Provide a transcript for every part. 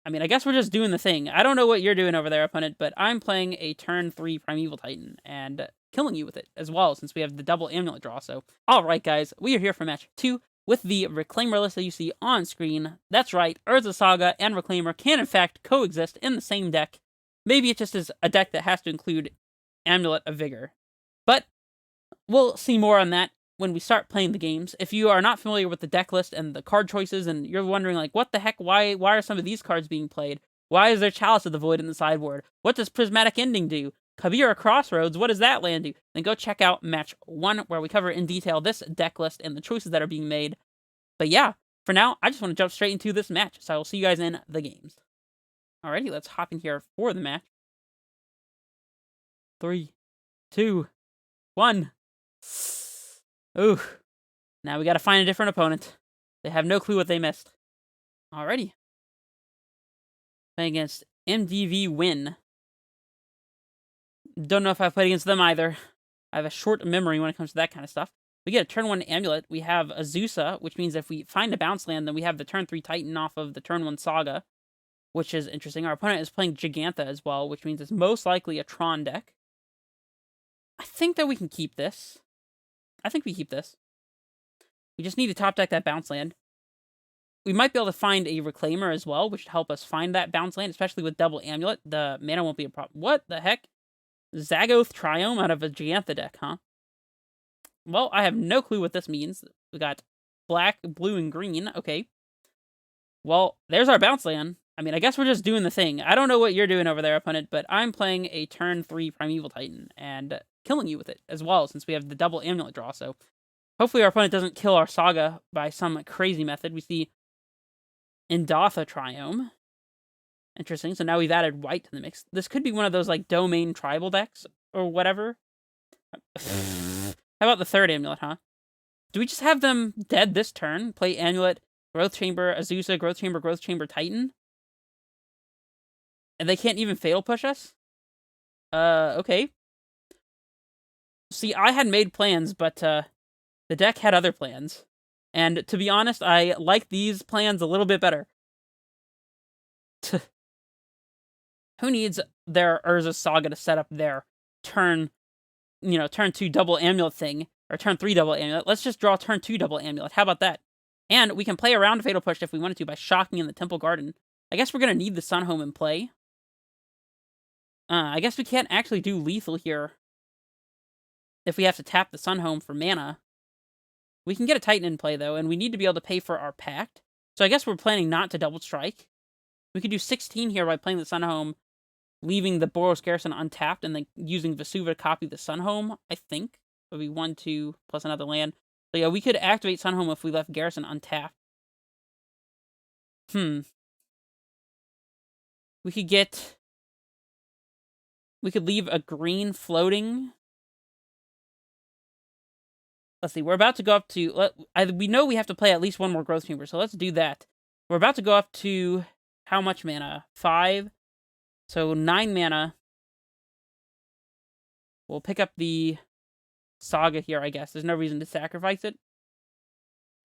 I mean, I guess we're just doing the thing. I don't know what you're doing over there, opponent, but I'm playing a turn 3 Primeval Titan and killing you with it as well, since we have the double amulet draw. So, alright guys, we are here for match 2 with the Reclaimer list that you see on screen. That's right, Urza, Saga, and Reclaimer can in fact coexist in the same deck. Maybe it just is a deck that has to include Amulet of Vigor. But we'll see more on that when we start playing the games. If you are not familiar with the deck list and the card choices, and you're wondering, like, what the heck, why are some of these cards being played? Why is there Chalice of the Void in the sideboard? What does Prismatic Ending do? Kabira Crossroads, what does that land do? Then go check out match 1, where we cover in detail this deck list and the choices that are being made. But yeah, for now, I just want to jump straight into this match, so I will see you guys in the games. Alrighty, let's hop in here for the match. 3, 2, 1. Ooh. Now we gotta find a different opponent. They have no clue what they missed. Alrighty. Playing against MDV Win. Don't know if I've played against them either. I have a short memory when it comes to that kind of stuff. We get a turn 1 Amulet. We have Azusa, which means if we find a bounce land, then we have the turn 3 Titan off of the turn 1 Saga, which is interesting. Our opponent is playing Gigantha as well, which means it's most likely a Tron deck. I think that we can keep this. I think we keep this. We just need to top deck that bounce land. We might be able to find a Reclaimer as well, which would help us find that bounce land, especially with double Amulet. The mana won't be a problem. What the heck? Zagoth Triome out of a Gigantha deck, huh? Well, I have no clue what this means. We got black, blue, and green. Okay. Well, there's our bounce land. I mean, I guess we're just doing the thing. I don't know what you're doing over there, opponent, but I'm playing a turn 3 Primeval Titan and killing you with it as well, since we have the double Amulet draw. So hopefully our opponent doesn't kill our Saga by some crazy method. We see Endotha Triome. Interesting. So now we've added white to the mix. This could be one of those, like, domain tribal decks or whatever. How about the third Amulet, huh? Do we just have them dead this turn? Play Amulet, Growth Chamber, Azusa, Growth Chamber, Titan? And they can't even Fatal Push us? Okay. See, I had made plans, but, the deck had other plans. And to be honest, I like these plans a little bit better. Who needs their Urza Saga to set up their turn 2 double Amulet thing, or turn 3 double Amulet? Let's just draw turn 2 double Amulet. How about that? And we can play around Fatal Push if we wanted to by shocking in the Temple Garden. I guess we're going to need the Sunhome in play. I guess we can't actually do lethal here if we have to tap the Sunhome for mana. We can get a Titan in play, though, and we need to be able to pay for our Pact. So I guess we're planning not to double strike. We could do 16 here by playing the Sunhome, leaving the Boros Garrison untapped, and then using Vesuva to copy the Sunhome, I think. It would be 1, 2, plus another land. So yeah, we could activate Sunhome if we left Garrison untapped. We could leave a green floating. Let's see, we're about to go up to... we know we have to play at least one more Growth Chamber, so let's do that. We're about to go up to... how much mana? 5. So 9 mana. We'll pick up the Saga here, I guess. There's no reason to sacrifice it.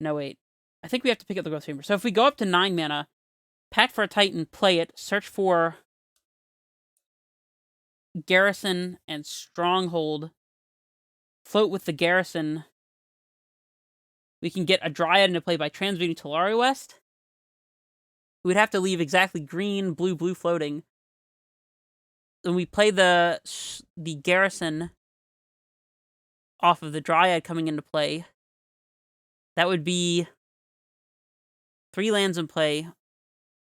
No, wait. I think we have to pick up the Growth Chamber. So if we go up to 9 mana, pack for a Titan, play it, search for Garrison and Stronghold, float with the Garrison. We can get a Dryad into play by transmuting Tolari West. We'd have to leave exactly green, blue, blue floating. Then we play the Garrison off of the Dryad coming into play. That would be 3 lands in play.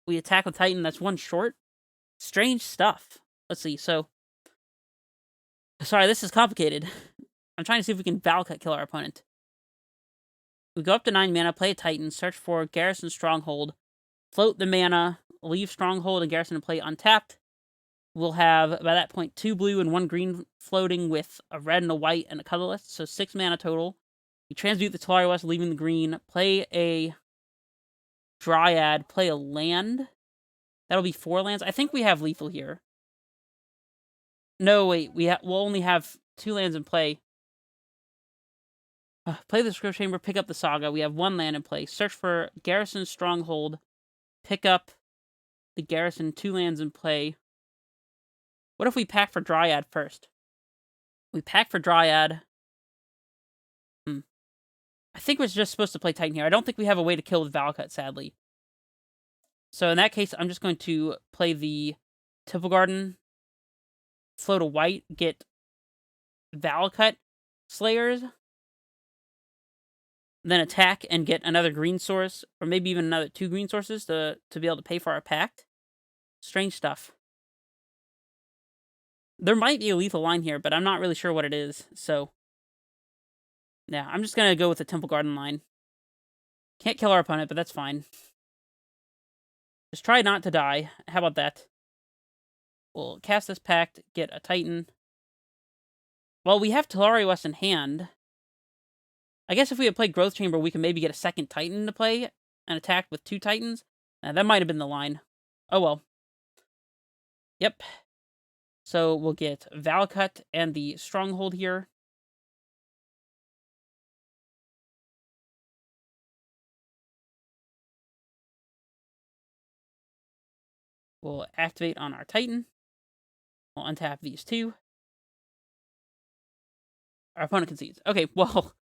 We attack with Titan, that's 1 short. Strange stuff. Let's see, so... Sorry, this is complicated. I'm trying to see if we can Valcut kill our opponent. We go up to 9 mana, play a Titan, search for Garrison Stronghold, float the mana, leave Stronghold and Garrison in play untapped. We'll have, by that point, 2 blue and 1 green floating with a red and a white and a colorless, so 6 mana total. We transmute the Tolari West, leaving the green, play a Dryad, play a land. That'll be 4 lands. I think we have lethal here. No, wait, we'll only have 2 lands in play. Play the Script Chamber, pick up the Saga. We have 1 land in play. Search for Garrison Stronghold, pick up the garrison 2 lands in play. What if we pack for Dryad first? We pack for Dryad. I think we're just supposed to play Titan here. I don't think we have a way to kill with Valakut, sadly. So in that case, I'm just going to play the Temple Garden, float a white, get Valakut Slayers, then attack and get another green source, or maybe even another 2 green sources to be able to pay for our pact. Strange stuff. There might be a lethal line here, but I'm not really sure what it is, so... yeah, I'm just gonna go with the Temple Garden line. Can't kill our opponent, but that's fine. Just try not to die. How about that? We'll cast this pact, get a Titan. Well, we have Talari West in hand. I guess if we had played Growth Chamber, we could maybe get a second Titan to play and attack with 2 Titans. That might have been the line. Oh well. Yep. So we'll get Valakut and the Stronghold here. We'll activate on our Titan. We'll untap these 2. Our opponent concedes. Okay, well,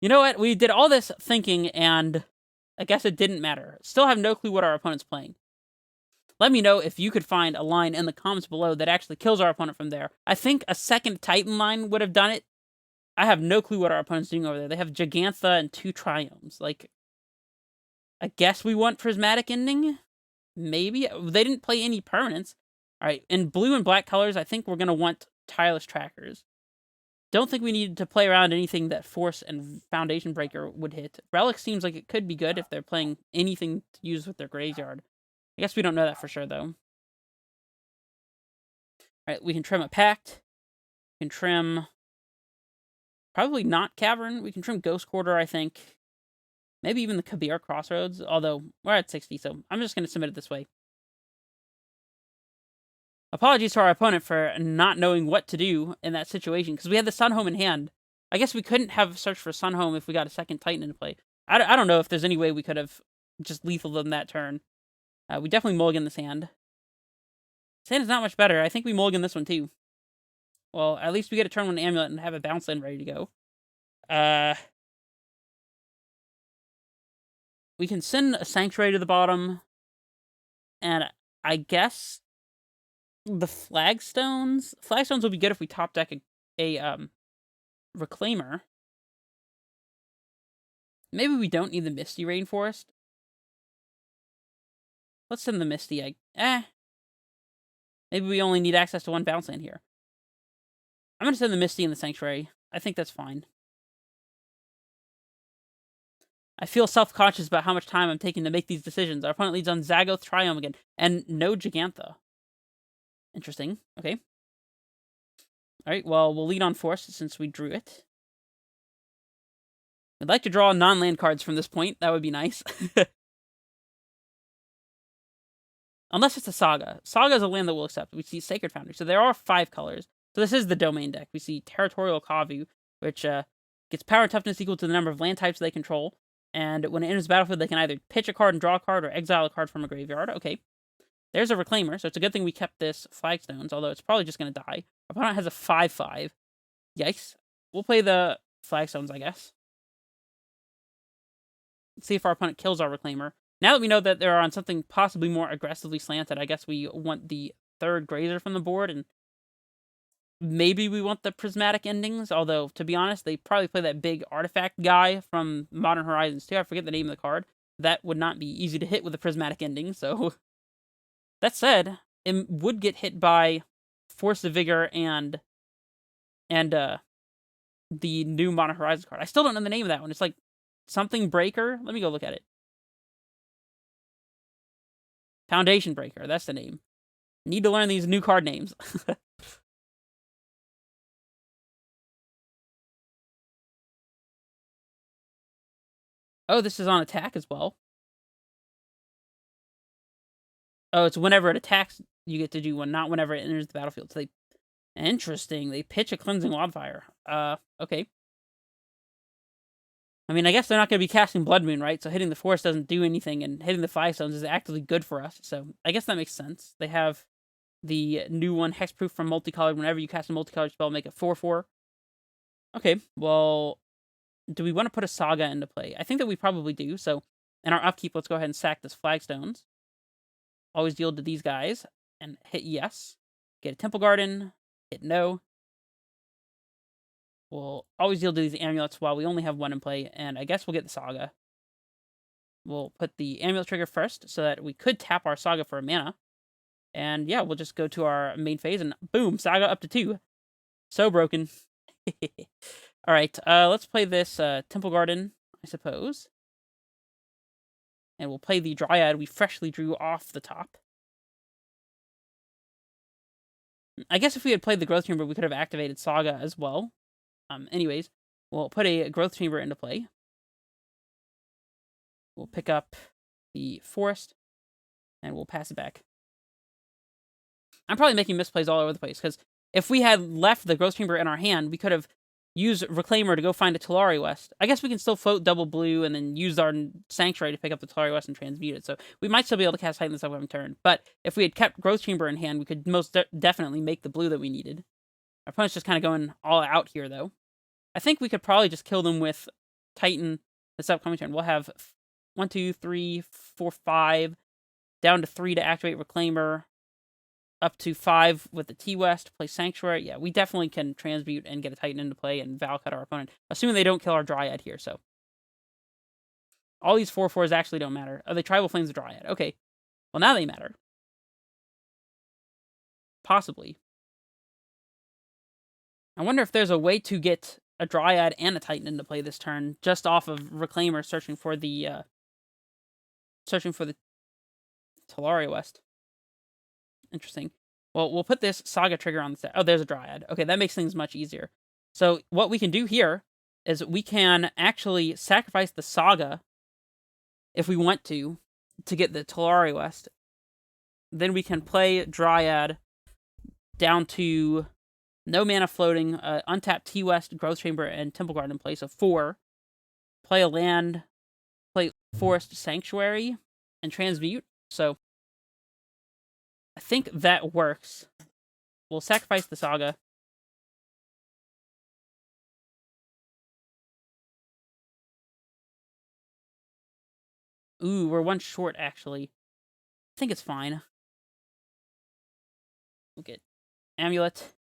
you know what? We did all this thinking, and I guess it didn't matter. Still have no clue what our opponent's playing. Let me know if you could find a line in the comments below that actually kills our opponent from there. I think a second Titan line would have done it. I have no clue what our opponent's doing over there. They have Gigantha and 2 Triomes. Like, I guess we want Prismatic Ending? Maybe? They didn't play any permanents. Alright, in blue and black colors, I think we're going to want Tireless Trackers. Don't think we need to play around anything that Force and Foundation Breaker would hit. Relic seems like it could be good if they're playing anything to use with their graveyard. I guess we don't know that for sure, though. Alright, we can trim a Pact. We can trim... probably not Cavern. We can trim Ghost Quarter, I think. Maybe even the Kabir Crossroads, although we're at 60, so I'm just going to submit it this way. Apologies to our opponent for not knowing what to do in that situation, because we had the Sunhome in hand. I guess we couldn't have searched for Sunhome if we got a second Titan into play. I don't know if there's any way we could have just lethal them that turn. We definitely mulligan this hand. This hand is not much better. I think we mulligan this one too. Well, at least we get a turn 1 Amulet and have a bounce land ready to go. We can send a Sanctuary to the bottom. And I guess the Flagstones... Flagstones would be good if we top deck a Reclaimer. Maybe we don't need the Misty Rainforest. Let's send the Misty. Maybe we only need access to 1 bounce land here. I'm going to send the Misty and the Sanctuary. I think that's fine. I feel self-conscious about how much time I'm taking to make these decisions. Our opponent leads on Zagoth Triome again. And no Gigantha. Interesting. Okay. Alright, well, we'll lead on Force since we drew it. I'd like to draw non-land cards from this point. That would be nice. Unless it's a Saga. Saga is a land that we'll accept. We see Sacred Foundry. So there are 5 colors. So this is the domain deck. We see Territorial Kavu, which gets power and toughness equal to the number of land types they control. And when it enters the battlefield, they can either pitch a card and draw a card or exile a card from a graveyard. Okay. There's a Reclaimer, so it's a good thing we kept this Flagstones, although it's probably just going to die. Our opponent has a 5/5. Yikes. We'll play the Flagstones, I guess. Let's see if our opponent kills our Reclaimer. Now that we know that they're on something possibly more aggressively slanted, I guess we want the 3rd Grazer from the board, and maybe we want the Prismatic Endings, although, to be honest, they probably play that big artifact guy from Modern Horizons 2. I forget the name of the card. That would not be easy to hit with a Prismatic Ending, so... That said, it would get hit by Force of Vigor and the new Modern Horizons card. I still don't know the name of that one. It's like something Breaker. Let me go look at it. Foundation Breaker. That's the name. Need to learn these new card names. Oh, this is on attack as well. Oh, it's whenever it attacks, you get to do one, not whenever it enters the battlefield. So interesting. They pitch a Cleansing Wildfire. Okay. I mean, I guess they're not going to be casting Blood Moon, right? So hitting the forest doesn't do anything, and hitting the 5 stones is actively good for us. So I guess that makes sense. They have the new one, Hexproof from Multicolored. Whenever you cast a multicolored spell, make it 4/4. Okay, well, do we want to put a Saga into play? I think that we probably do. So in our upkeep, let's go ahead and sack this Flagstones. Always yield to these guys, and hit yes. Get a Temple Garden, hit no. We'll always yield to these amulets while we only have one in play, and I guess we'll get the Saga. We'll put the amulet trigger first, so that we could tap our Saga for a mana. And yeah, we'll just go to our main phase, and boom, Saga up to 2. So broken. Alright, let's play this Temple Garden, I suppose. And we'll play the Dryad we freshly drew off the top. I guess if we had played the Growth Chamber, we could have activated Saga as well. Anyways, we'll put a Growth Chamber into play. We'll pick up the Forest, and we'll pass it back. I'm probably making misplays all over the place, because if we had left the Growth Chamber in our hand, we could have used Reclaimer to go find a Tolari West. I guess we can still float double blue and then use our Sanctuary to pick up the Tolari West and transmute it. So we might still be able to cast Titan this upcoming turn. But if we had kept Growth Chamber in hand, we could most definitely make the blue that we needed. Our opponent's just kind of going all out here, though. I think we could probably just kill them with Titan this upcoming turn. We'll have 1, 2, 3, 4, 5, down to 3 to activate Reclaimer, up to 5 with the T-West, play Sanctuary. Yeah, we definitely can transmute and get a Titan into play and Val cut our opponent, assuming they don't kill our Dryad here, so. All these 4/4s actually don't matter. Oh, they Tribal Flames the Dryad. Okay. Well, now they matter. Possibly. I wonder if there's a way to get a Dryad and a Titan into play this turn, just off of Reclaimer searching for the Tolari West. Interesting. Well, we'll put this Saga trigger on the set. Oh, there's a Dryad. Okay, that makes things much easier. So what we can do here is we can actually sacrifice the Saga if we want to get the Tolari West. Then we can play Dryad down to no mana floating, untap T-West, Growth Chamber, and Temple Garden in place of 4. Play a land, play Forest Sanctuary, and transmute. So I think that works. We'll sacrifice the Saga. Ooh, we're 1 short, actually. I think it's fine. We'll get Amulet.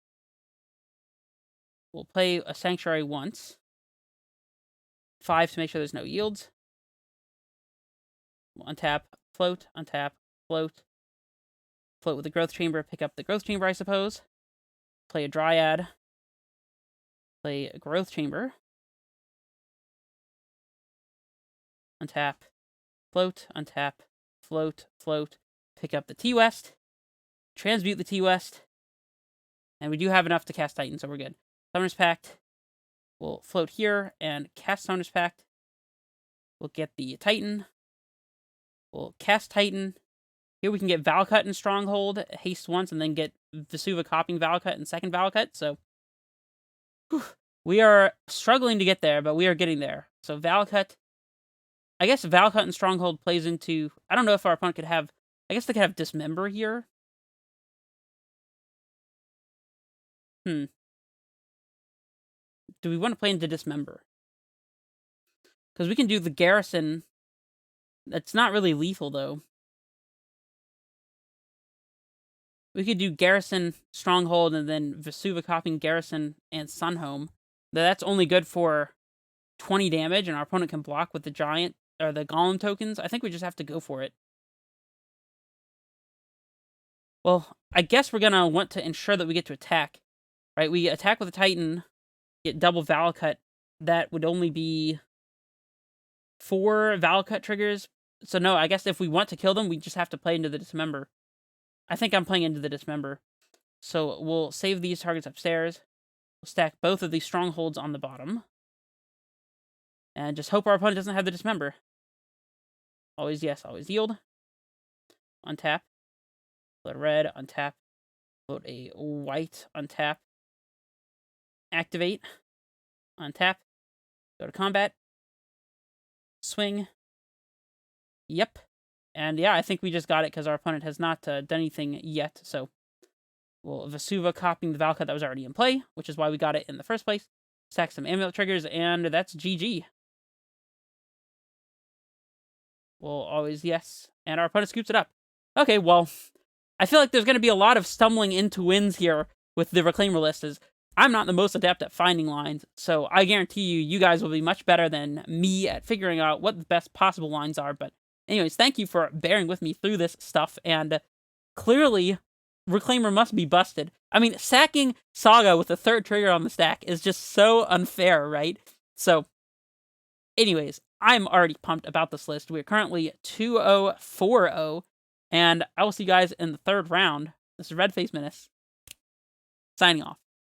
We'll play a Sanctuary once. 5 to make sure there's no yields. We'll untap, float, untap, float. Float with the Growth Chamber, pick up the Growth Chamber, I suppose. Play a Dryad. Play a Growth Chamber. Untap, float, untap, float, float. Pick up the T-West. Transmute the T-West. And we do have enough to cast Titan, so we're good. Summoner's Pact. We'll float here and cast Summoner's Pact. We'll get the Titan. We'll cast Titan. Here we can get Valcut and Stronghold, haste once, and then get Vesuva copying Valcut and second Valcut, so we are struggling to get there, but we are getting there. So Valcut, I guess Valcut and Stronghold plays into, I don't know if our opponent could have, I guess they could have Dismember here. Do we want to play into Dismember? Because we can do the Garrison. That's not really lethal, though. We could do Garrison, Stronghold, and then Vesuva copying Garrison and Sunhome. That's only good for 20 damage, and our opponent can block with the Giant, or the Golem tokens. I think we just have to go for it. Well, I guess we're going to want to ensure that we get to attack. Right, we attack with a Titan, get double Valcut. That would only be 4 Valcut triggers. So no, I guess if we want to kill them, we just have to play into the Dismember. I think I'm playing into the Dismember. So we'll save these targets upstairs. We'll stack both of these Strongholds on the bottom. And just hope our opponent doesn't have the Dismember. Always yes, always yield. Untap. Float a red, untap. Float a white, untap. Activate. Untap. Go to combat. Swing. Yep. And yeah, I think we just got it because our opponent has not done anything yet. So we'll Vesuva copying the Valka that was already in play, which is why we got it in the first place. Stack some Amulet triggers, and that's GG. We'll always yes. And our opponent scoops it up. Okay, well, I feel like there's going to be a lot of stumbling into wins here with the Reclaimer list, as I'm not the most adept at finding lines, so I guarantee you guys will be much better than me at figuring out what the best possible lines are. But anyways, thank you for bearing with me through this stuff, and clearly, Reclaimer must be busted. I mean, sacking Saga with the third trigger on the stack is just so unfair, right? So, anyways, I'm already pumped about this list. We're currently 2-0-4-0, and I will see you guys in the third round. This is Redface Menace, signing off.